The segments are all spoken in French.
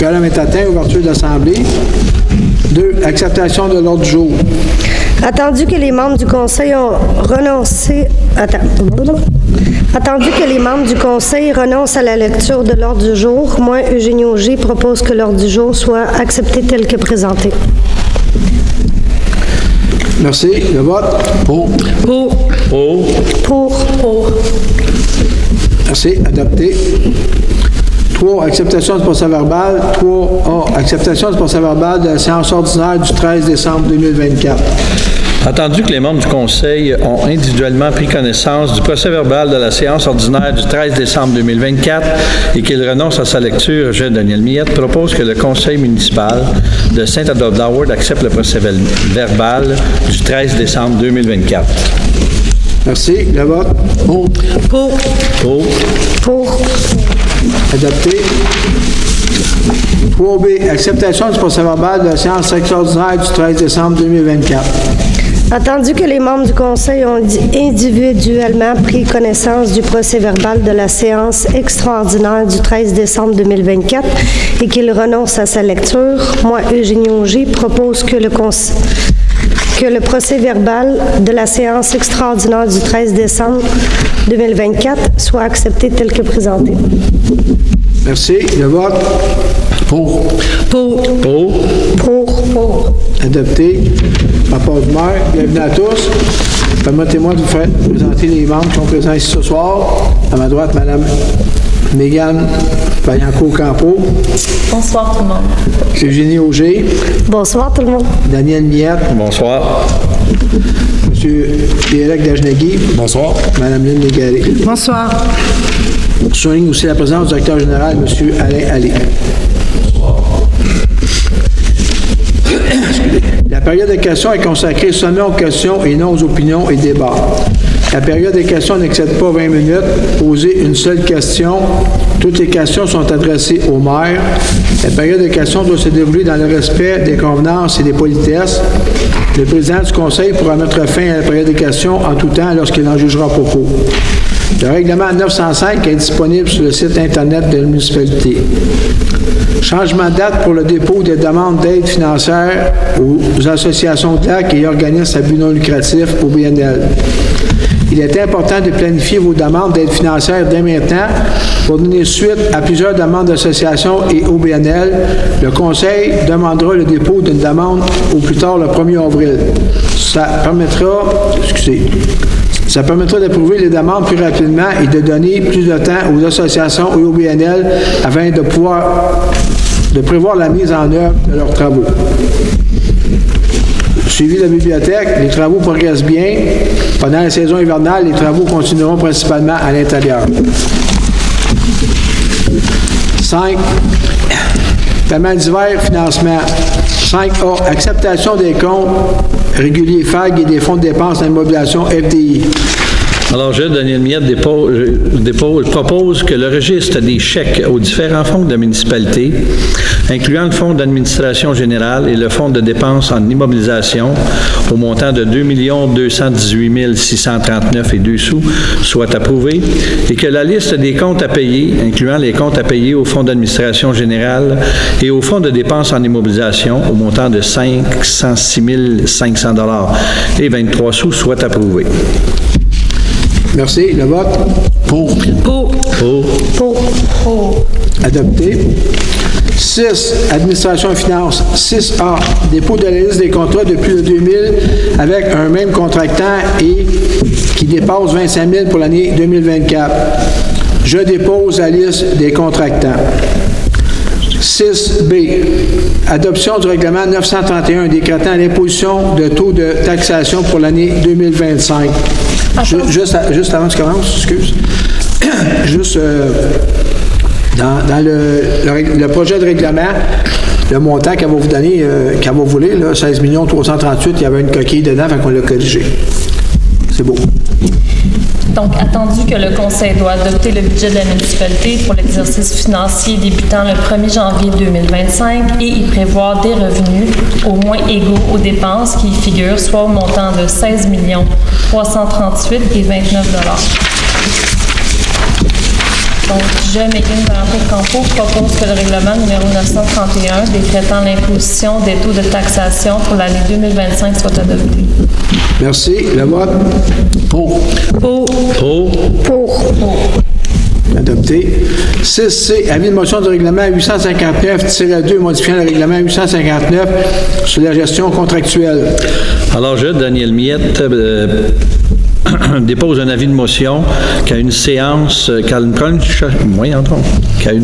quorum est atteint. Ouverture de l'Assemblée. 2. Acceptation de l'ordre du jour. Attendu que les membres du Conseil ont renoncé... Attendu que les membres du Conseil renoncent à la lecture de l'ordre du jour, moi, Eugénie Auger, propose que l'ordre du jour soit accepté tel que présenté. Merci. Le vote. Pour. Pour. Pour. Pour. Merci. Adopté. 3. Acceptation du procès-verbal. 3A. Acceptation du procès-verbal de la séance ordinaire du 13 décembre 2024. Attendu que les membres du Conseil ont individuellement pris connaissance du procès-verbal de la séance ordinaire du 13 décembre 2024 et qu'ils renoncent à sa lecture, je, Daniel Miette, propose que le Conseil municipal de Saint-Adolphe-d'Howard accepte le procès-verbal du 13 décembre 2024. Merci. Le vote. Pour. Pour. Adopté. 3B. Acceptation du procès-verbal de la séance extraordinaire du 13 décembre 2024. Attendu que les membres du Conseil ont individuellement pris connaissance du procès-verbal de la séance extraordinaire du 13 décembre 2024 et qu'ils renoncent à sa lecture, moi, Eugénie Auger, propose que le procès-verbal de la séance extraordinaire du 13 décembre 2024 soit accepté tel que présenté. Merci. Le vote. Pour. Adopté. Rapport du maire. Bienvenue à tous. Permettez-moi de vous présenter les membres qui sont présents ici ce soir. À ma droite, Mme Mégane Vaillancourt-Campo. Bonsoir tout le monde. Eugénie Auger. Bonsoir tout le monde. Daniel Miette. Bonsoir. M. Pierre Dagenagui. Bonsoir. Mme Lynne Légaré. Bonsoir. Je souligne aussi la présence du directeur général, M. Alain Allais. La période de questions est consacrée seulement aux questions et non aux opinions et débats. La période des questions n'excède pas 20 minutes. Posez une seule question. Toutes les questions sont adressées au maire. La période de questions doit se dérouler dans le respect des convenances et des politesses. Le président du Conseil pourra mettre fin à la période des questions en tout temps lorsqu'il en jugera propos. Le règlement 905 est disponible sur le site Internet de la municipalité. Changement de date pour le dépôt des demandes d'aide financière aux associations de lacs et organismes à but non lucratif au BNL. Il est important de planifier vos demandes d'aide financière dès maintenant pour donner suite à plusieurs demandes d'associations et au BNL. Le Conseil demandera le dépôt d'une demande au plus tard le 1er avril. Ça permettra d'approuver les demandes plus rapidement et de donner plus de temps aux associations et au BNL afin de prévoir la mise en œuvre de leurs travaux. Suivi de la bibliothèque, les travaux progressent bien. Pendant la saison hivernale, les travaux continueront principalement à l'intérieur. 5. Paiement d'hiver, financement. 5A. Acceptation des comptes réguliers FAG et des fonds de dépenses d'immobilisation FDI. Alors, je, Daniel Miette, propose que le registre des chèques aux différents fonds de la municipalité, incluant le fonds d'administration générale et le fonds de dépenses en immobilisation, au montant de 2 218 639 et 2 sous, soit approuvé, et que la liste des comptes à payer, incluant les comptes à payer au fonds d'administration générale et au fonds de dépenses en immobilisation, au montant de 506 500 $ et 23 sous, soit approuvé. Merci. Le vote? Pour. Adopté. 6. Administration et finances. 6A. Dépôt de la liste des contrats de plus de 2000 avec un même contractant et qui dépasse 25 000 pour l'année 2024. Je dépose la liste des contractants. 6B. Adoption du règlement 931 décrétant l'imposition de taux de taxation pour l'année 2025. Juste avant que tu commences, excuse. Juste dans le projet de règlement, le montant qu'elle va vous donner, qu'elle va vous voler, 16 338 000, il y avait une coquille dedans, fait qu'on l'a corrigé. C'est beau. Donc, attendu que le Conseil doit adopter le budget de la municipalité pour l'exercice financier débutant le 1er janvier 2025 et y prévoir des revenus au moins égaux aux dépenses qui y figurent, soit au montant de 16 338 et 29 $. Donc, je, Megan Valentin-Campeau, propose que le règlement numéro 931 décrétant l'imposition des taux de taxation pour l'année 2025 soit adopté. Merci. Le vote? Pour. Pour. Adopté. 6C, avis de motion du règlement 859-2 modifiant le règlement 859 sur la gestion contractuelle. Alors, je, Daniel Miette, dépose un avis de motion qu'à une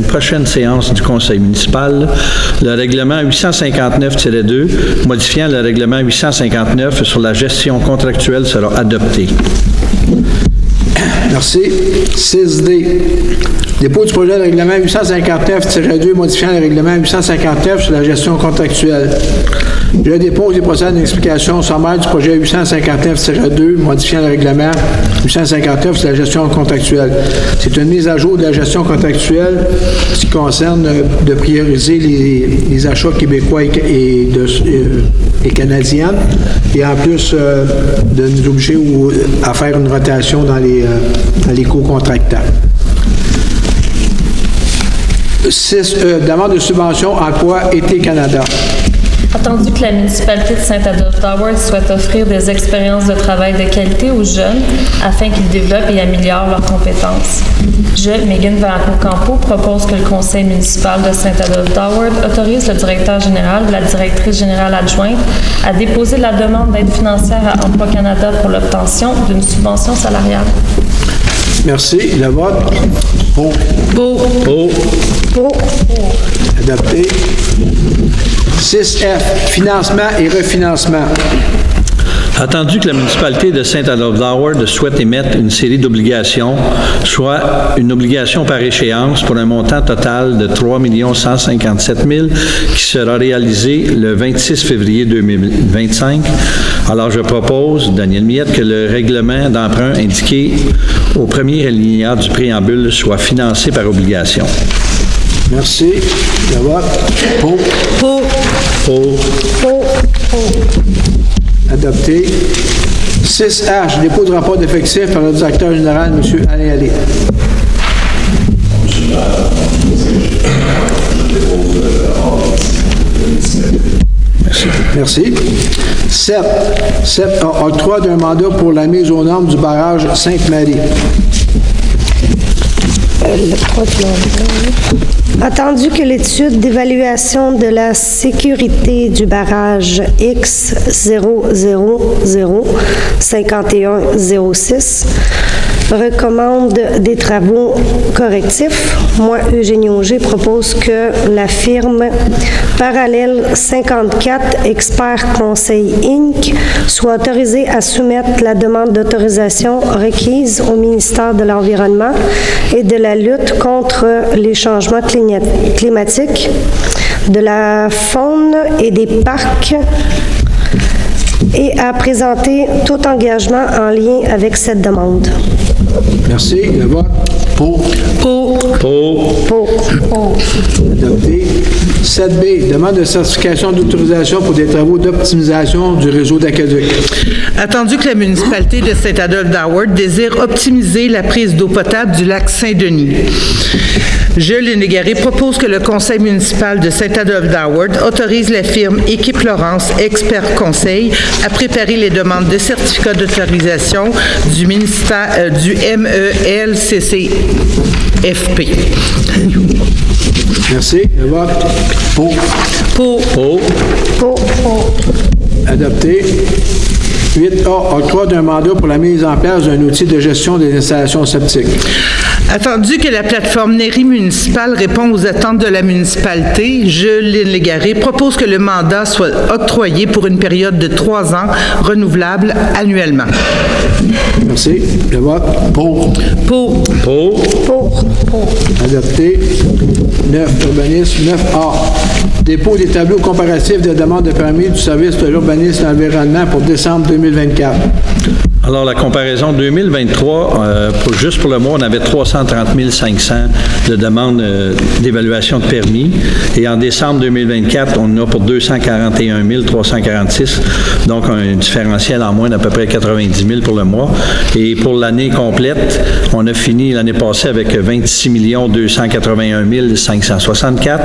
prochaine séance du Conseil municipal, le règlement 859-2, modifiant le règlement 859 sur la gestion contractuelle, sera adopté. Merci. 6D, dépôt du projet de règlement 859-2 modifiant le règlement 859 sur la gestion contractuelle. Je dépose et procède à une explication sommaire du projet 859-2 modifiant le règlement 859 sur la gestion contractuelle. C'est une mise à jour de la gestion contractuelle qui concerne de prioriser les achats québécois et canadiens et en plus de nous obliger à faire une rotation dans les co-contractants. 6E, demande de subvention emploi Été Canada. Attendu que la municipalité de Saint-Adolphe-Howard souhaite offrir des expériences de travail de qualité aux jeunes afin qu'ils développent et améliorent leurs compétences. Je, Megan Valentin-Campeau, propose que le conseil municipal de Saint-Adolphe-Howard autorise le directeur général ou la directrice générale adjointe à déposer la demande d'aide financière à Emploi Canada pour l'obtention d'une subvention salariale. Merci. Le vote? Pour. Adopté. 6F, financement et refinancement. Attendu que la municipalité de Saint-Adolphe-Howard souhaite émettre une série d'obligations, soit une obligation par échéance pour un montant total de 3 157 000 qui sera réalisé le 26 février 2025. Alors, je propose, Daniel Miette, que le règlement d'emprunt indiqué au premier alinéa du préambule soit financé par obligation. Merci. Le vote? Pour. Adopté. 6H, dépôt de rapport d'effectifs par le directeur général, M. Alain Allais. Merci. 7. Octroi d'un mandat pour la mise aux normes du barrage Sainte-Marie. Attendu que l'étude d'évaluation de la sécurité du barrage X0005106 recommande des travaux correctifs, moi, Eugénie Auger, propose que la firme Parallèle 54 Expert Conseil Inc. soit autorisée à soumettre la demande d'autorisation requise au ministère de l'Environnement et de la lutte contre les changements climatiques, de la faune et des parcs et à présenter tout engagement en lien avec cette demande. Merci. Le vote? Pour. Adopté. 7B, demande de certification d'autorisation pour des travaux d'optimisation du réseau d'aqueduc. Attendu que la municipalité de Saint-Adolphe-Howard désire optimiser la prise d'eau potable du lac Saint-Denis, je, Lynn Légaré, propose que le conseil municipal de Saint-Adolphe-Howard autorise la firme Équipe Laurence Expert Conseil à préparer les demandes de certificat d'autorisation du ministère du MELCCFP. Merci. Le vote? Pour. Adopté. 8A, octroi d'un mandat pour la mise en place d'un outil de gestion des installations septiques. Attendu que la plateforme Neri municipale répond aux attentes de la municipalité, je, Lynn Légaré, propose que le mandat soit octroyé pour une période de 3 ans, renouvelable annuellement. Merci. Le vote? Pour. Adopté. 9, urbanisme. 9A, Dépôt des tableaux comparatifs de demande de permis du service de l'urbanisme et de l'environnement pour décembre 2024. Alors, la comparaison 2023, juste pour le mois, on avait 330 500 de demandes d'évaluation de permis. Et en décembre 2024, on en a pour 241 346. Donc, un différentiel en moins d'à peu près 90 000 pour le mois. Et pour l'année complète, on a fini l'année passée avec 26 281 564.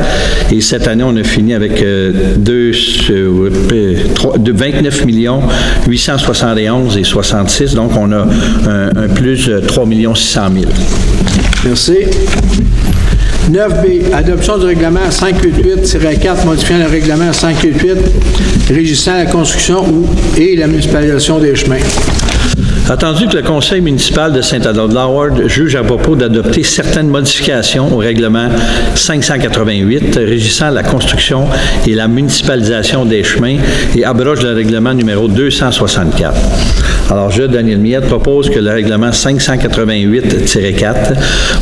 Et cette année, on a fini avec 29 871 et 66. Donc, on a un plus de 3 600 000. Merci. 9B, adoption du règlement 588-4 modifiant le règlement 588 régissant la construction et la municipalisation des chemins. Attendu que le conseil municipal de Saint-Adolphe-d'Howard juge à propos d'adopter certaines modifications au règlement 588 régissant la construction et la municipalisation des chemins et abroge le règlement numéro 264. Alors, je, Daniel Miette, propose que le règlement 588-4,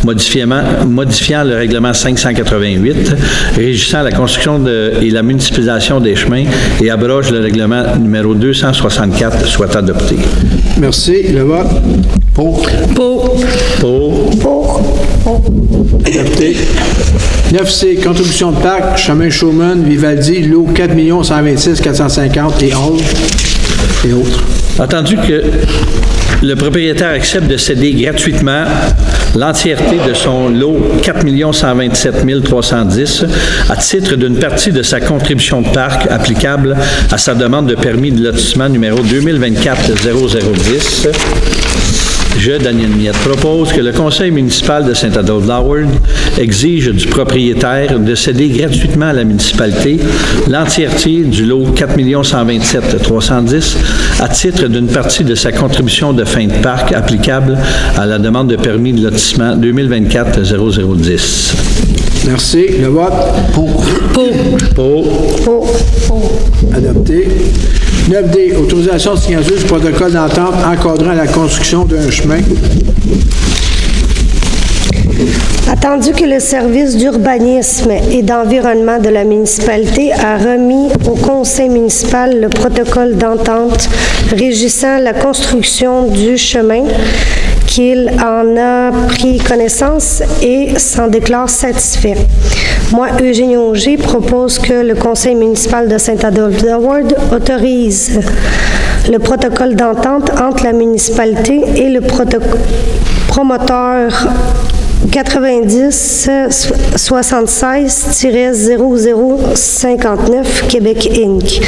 modifiant le règlement 588 régissant la construction et la municipalisation des chemins et abroge le règlement numéro 264 soit adopté. Merci. Le vote. Pour. Pour. Adopté. 9C, contribution de parc, chemin Schumann, Vivaldi, lot 4 126 450 et autres. Attendu que le propriétaire accepte de céder gratuitement l'entièreté de son lot 4 127 310 à titre d'une partie de sa contribution de parc applicable à sa demande de permis de lotissement numéro 2024-0010. Je, Daniel Miette, propose que le conseil municipal de Saint-Adolphe-d'Howard exige du propriétaire de céder gratuitement à la municipalité l'entièreté du lot 4 127 310 à titre d'une partie de sa contribution de fin de parc applicable à la demande de permis de lotissement 2024-0010. Merci. Le vote. Pour. Adopté. 9D, autorisation de signature du protocole d'entente encadrant la construction d'un chemin. Attendu que le service d'urbanisme et d'environnement de la municipalité a remis au conseil municipal le protocole d'entente régissant la construction du chemin, qu'il en a pris connaissance et s'en déclare satisfait. Moi, Eugénie Auger, propose que le conseil municipal de Saint-Adolphe-d'Howard autorise le protocole d'entente entre la municipalité et le promoteur 90-76-0059 Québec Inc.,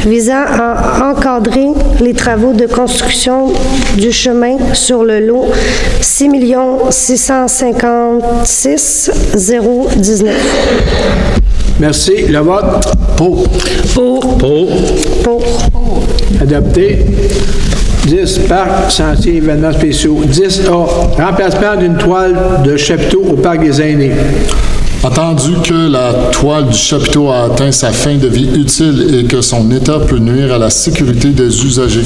visant à encadrer les travaux de construction du chemin sur le lot 6 656 019. Merci. Le vote. Pour. Adopté. 10. Parc, sentiers, événements spéciaux. 10A. Remplacement d'une toile de chapiteau au Parc des aînés. Attendu que la toile du chapiteau a atteint sa fin de vie utile et que son état peut nuire à la sécurité des usagers,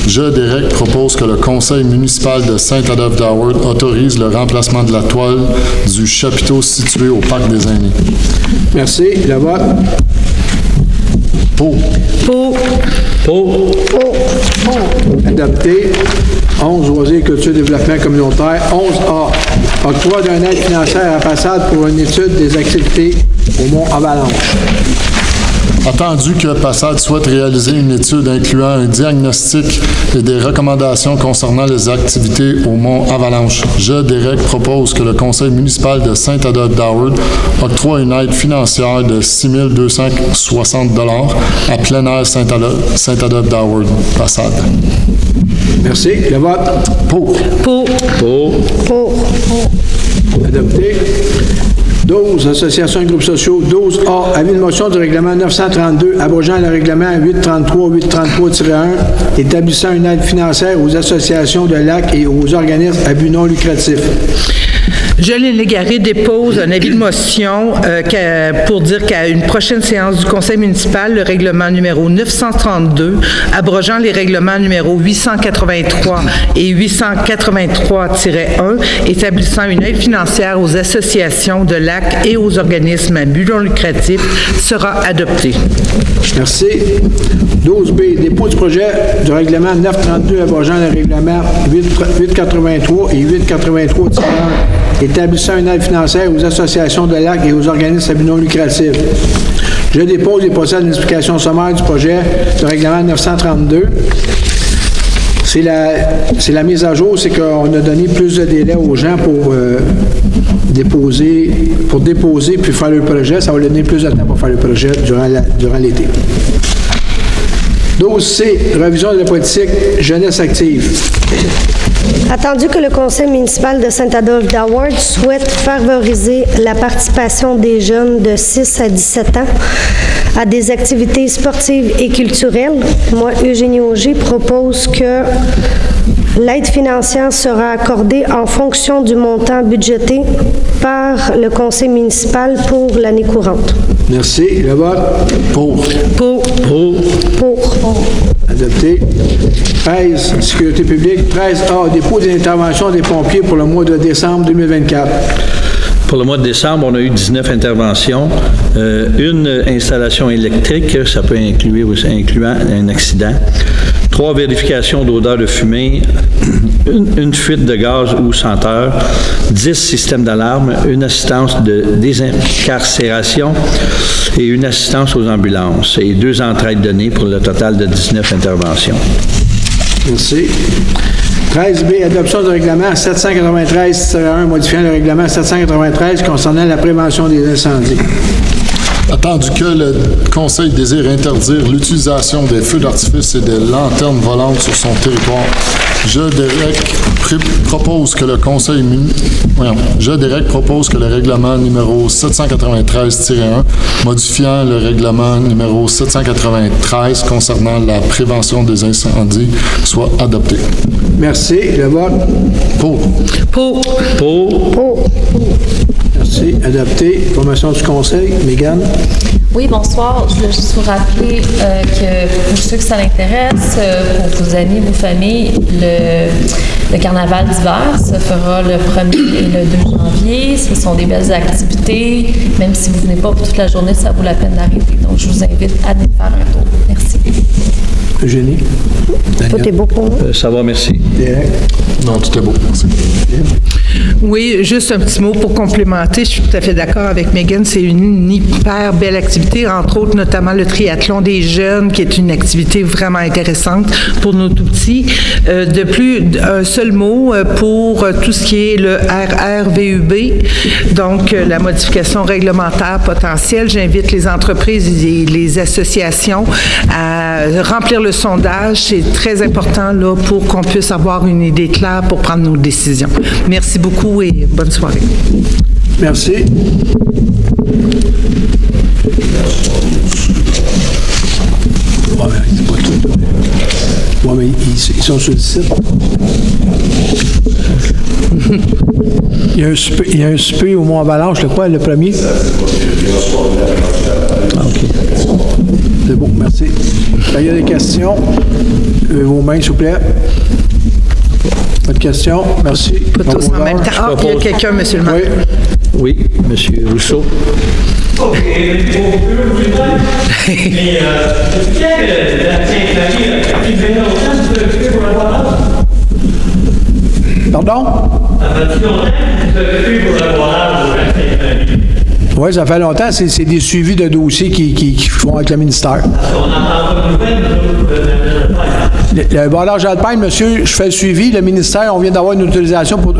je, Derek, propose que le conseil municipal de Saint-Adolphe-d'Howard autorise le remplacement de la toile du chapiteau situé au Parc des aînés. Merci. Le vote. Pour. Adopté. 11. Loisirs, culture, développement communautaire. 11A. Octroi d'une aide financière à Passade pour une étude des activités au Mont Avalanche. Attendu que Passade souhaite réaliser une étude incluant un diagnostic et des recommandations concernant les activités au Mont Avalanche, je, Derek, propose que le conseil municipal de Saint-Adolphe-d'Howard octroie une aide financière de 6 260 $ à plein air Saint-Adolphe-d'Howard, Passade. Merci. Le vote. Pour. Adopté. 12. Association et groupes sociaux. 12A. Avis de motion du règlement 932 abrogeant le règlement 833-833-1 établissant une aide financière aux associations de lacs et aux organismes à but non lucratif. Jolene Légaré dépose un avis de motion pour dire qu'à une prochaine séance du Conseil municipal, le règlement numéro 932, abrogeant les règlements numéro 883 et 883-1, établissant une aide financière aux associations de lacs et aux organismes à but non lucratif, sera adopté. Merci. 12B, dépôt du projet du règlement 932 abrogeant le règlement 883 et 883-1, établissant une aide financière aux associations de lacs et aux organismes à but non lucratif. Je dépose et procède à une explication sommaire du projet du règlement 932. C'est la mise à jour, c'est qu'on a donné plus de délai aux gens pour déposer puis faire le projet. Ça va leur donner plus de temps pour faire le projet durant l'été. 12C, révision de la politique jeunesse active. Attendu que le Conseil municipal de Saint-Adolphe-d'Howard souhaite favoriser la participation des jeunes de 6 à 17 ans à des activités sportives et culturelles, moi, Eugénie Auger, propose que l'aide financière sera accordée en fonction du montant budgété par le Conseil municipal pour l'année courante. Merci. Le vote? Pour. Adopté. 13, sécurité publique. 13A, dépôt des interventions des pompiers pour le mois de décembre 2024. Pour le mois de décembre, on a eu 19 interventions. Une installation électrique, ça peut incluant un accident. 3 vérifications d'odeur de fumée, une fuite de gaz ou senteur, 10 systèmes d'alarme, une assistance de désincarcération et une assistance aux ambulances et 2 entraides données pour le total de 19 interventions. Merci. 13B, adoption du règlement 793-1 modifiant le règlement 793 concernant la prévention des incendies. Attendu que le Conseil désire interdire l'utilisation des feux d'artifice et des lanternes volantes sur son territoire, je, Derek, propose que le règlement numéro 793-1, modifiant le règlement numéro 793 concernant la prévention des incendies, soit adopté. Merci. Le vote? Pour. Merci. Adopté. Information du Conseil. Mégane? Oui, bonsoir. Je voulais juste vous rappeler que pour ceux que ça l'intéresse, pour vos amis, vos familles, le carnaval d'hiver se fera le 1er et le 2 janvier. Ce sont des belles activités. Même si vous ne venez pas pour toute la journée, ça vaut la peine d'arrêter. Donc, je vous invite à venir faire un tour. Merci. Eugénie? Tout est beau pour nous. Ça va, merci. Derek? Non, tout est beau. Merci. Oui, juste un petit mot pour complémenter. Je suis tout à fait d'accord avec Megan. C'est une hyper belle activité, entre autres, notamment le triathlon des jeunes, qui est une activité vraiment intéressante pour nos tout-petits. De plus, un seul mot pour tout ce qui est le RRVUB, donc la modification réglementaire potentielle. J'invite les entreprises et les associations à remplir le sondage. C'est très important là, pour qu'on puisse avoir une idée claire pour prendre nos décisions. Merci beaucoup et bonne soirée. Merci. Ouais, c'est pas tout. Ouais, mais ils sont sur le site. Il y a un souper au Mont-Avalanche, le 1er? OK. C'est bon, merci. Il y a des questions. Vos mains, s'il vous plaît. Pas de questions. Merci. Pas tous en même temps. Ah, il y a quelqu'un, M. le maire. Oui, M. Rousseau. OK, mais depuis quand la Sainte-Marie a pris 20 longtemps de s'occuper pour avoir l'âge? Pardon? Ça fait longtemps que vous s'occupez pour avoir l'âge au Sainte-Marie? Oui, ça fait longtemps. C'est des suivis de dossiers qui font avec le ministère. On n'entend pas de nouvelles, Le barrage Alpine, monsieur, je fais le suivi. Le ministère, on vient d'avoir une autorisation pour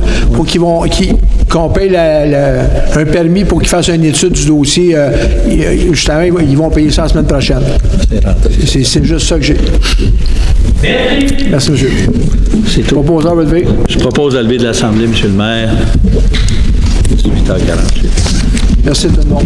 qu'on paye un permis pour qu'ils fassent une étude du dossier. Justement, ils vont payer ça la semaine prochaine. C'est juste ça que j'ai. Merci, monsieur. C'est tout. Proposeur, vous levez. Je propose de lever de l'Assemblée, M. le maire. 18h48. Merci de le nom.